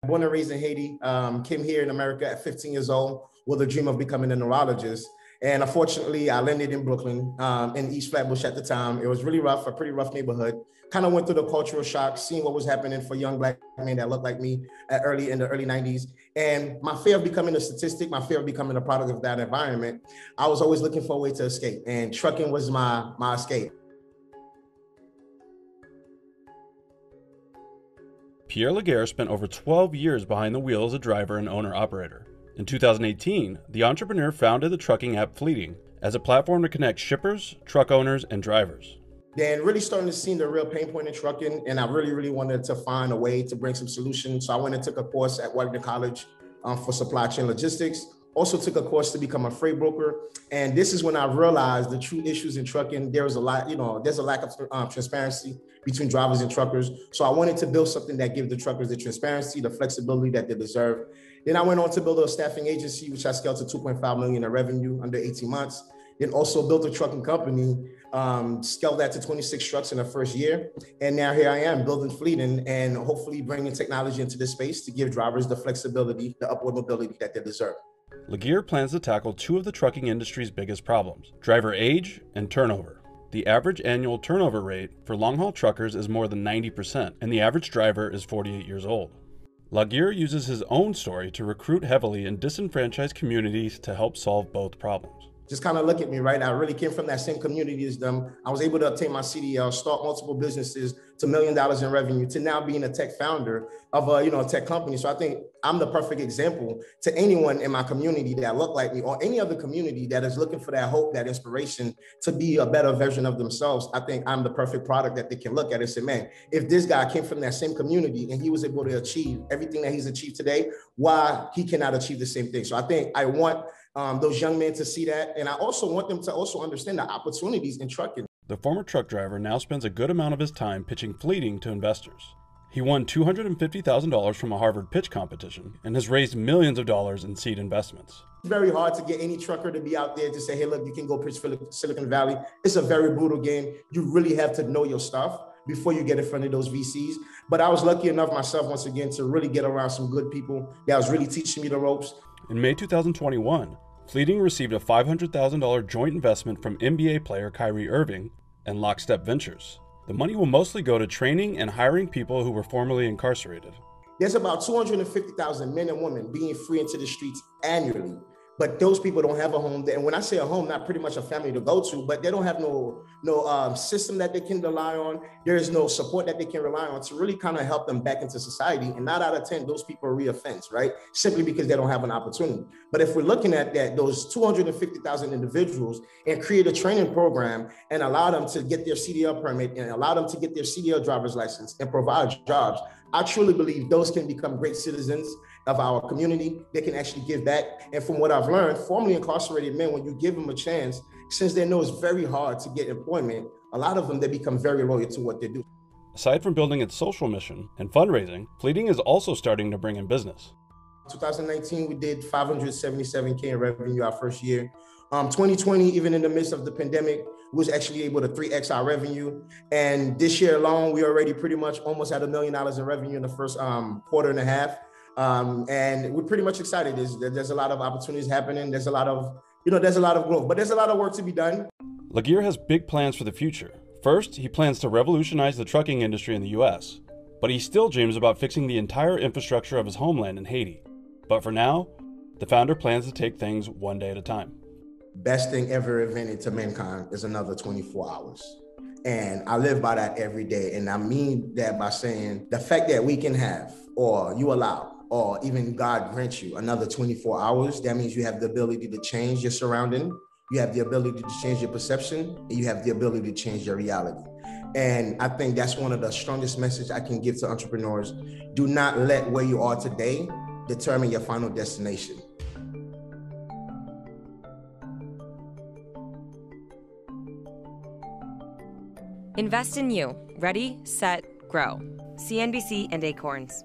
Born and raised in Haiti, came here in America at 15 years old with a dream of becoming a neurologist. And unfortunately, I landed in Brooklyn, in East Flatbush at the time. It was really rough, a pretty rough neighborhood. Kind of went through the cultural shock, seeing what was happening for young Black men that looked like me in the early 90s. And my fear of becoming a statistic, my fear of becoming a product of that environment, I was always looking for a way to escape. And trucking was my escape. Pierre Laguerre spent over 12 years behind the wheel as a driver and owner-operator. In 2018, the entrepreneur founded the trucking app Fleeting as a platform to connect shippers, truck owners, and drivers. Then really starting to see the real pain point in trucking, and I really wanted to find a way to bring some solutions. So I went and took a course at Washington College for supply chain logistics. Also took a course to become a freight broker. And this is when I realized the true issues in trucking. There's a lack of transparency between drivers and truckers. So I wanted to build something that gives the truckers the transparency, the flexibility that they deserve. Then I went on to build a staffing agency, which I scaled to 2.5 million in revenue under 18 months. Then also built a trucking company, scaled that to 26 trucks in the first year. And now here I am building Fleeting and hopefully bringing technology into this space to give drivers the flexibility, the upward mobility that they deserve. Laguerre plans to tackle two of the trucking industry's biggest problems: driver age and turnover. The average annual turnover rate for long-haul truckers is more than 90%, and the average driver is 48 years old. Laguerre uses his own story to recruit heavily in disenfranchised communities to help solve both problems. Just kind of look at me, right? I really came from that same community as them. I was able to obtain my CDL, start multiple businesses to $1 million in revenue, to now being a tech founder of a tech company. So I think I'm the perfect example to anyone in my community that look like me, or any other community that is looking for that hope, that inspiration to be a better version of themselves. I think I'm the perfect product that they can look at and say, man, if this guy came from that same community and he was able to achieve everything that he's achieved today, why he cannot achieve the same thing? So I think I want those young men to see that. And I also want them to also understand the opportunities in trucking. The former truck driver now spends a good amount of his time pitching Fleeting to investors. He won $250,000 from a Harvard pitch competition and has raised millions of dollars in seed investments. It's very hard to get any trucker to be out there to say, hey, look, you can go pitch for Silicon Valley. It's a very brutal game. You really have to know your stuff before you get in front of those VCs. But I was lucky enough myself, once again, to really get around some good people that was really teaching me the ropes. In May 2021, Fleeting received a $500,000 joint investment from NBA player Kyrie Irving and Lockstep Ventures. The money will mostly go to training and hiring people who were formerly incarcerated. There's about 250,000 men and women being free into the streets annually. But those people don't have a home. And when I say a home, not pretty much a family to go to, but they don't have no system that they can rely on. There is no support that they can rely on to really kind of help them back into society. And 9 out of 10, those people reoffend, right? Simply because they don't have an opportunity. But if we're looking at that, those 250,000 individuals, and create a training program and allow them to get their CDL permit and allow them to get their CDL driver's license and provide jobs, I truly believe those can become great citizens of our community. They can actually give back. And from what I've learned, formerly incarcerated men, when you give them a chance, since they know it's very hard to get employment, a lot of them, they become very loyal to what they do. Aside from building its social mission and fundraising, Fleeting is also starting to bring in business. 2019, we did $577K in revenue our first year. 2020, even in the midst of the pandemic, we was actually able to 3x our revenue. And this year alone, we already pretty much almost had $1 million in revenue in the first quarter and a half. And we're pretty much excited. There's a lot of opportunities happening. There's a lot of growth, but there's a lot of work to be done. Laguerre has big plans for the future. First, he plans to revolutionize the trucking industry in the US, but he still dreams about fixing the entire infrastructure of his homeland in Haiti. But for now, the founder plans to take things one day at a time. Best thing ever invented to mankind is another 24 hours. And I live by that every day. And I mean that by saying the fact that we can have, or you allow, or even God grants you another 24 hours, that means you have the ability to change your surrounding, you have the ability to change your perception, and you have the ability to change your reality. And I think that's one of the strongest messages I can give to entrepreneurs. Do not let where you are today determine your final destination. Invest in you. Ready, set, grow. CNBC and Acorns.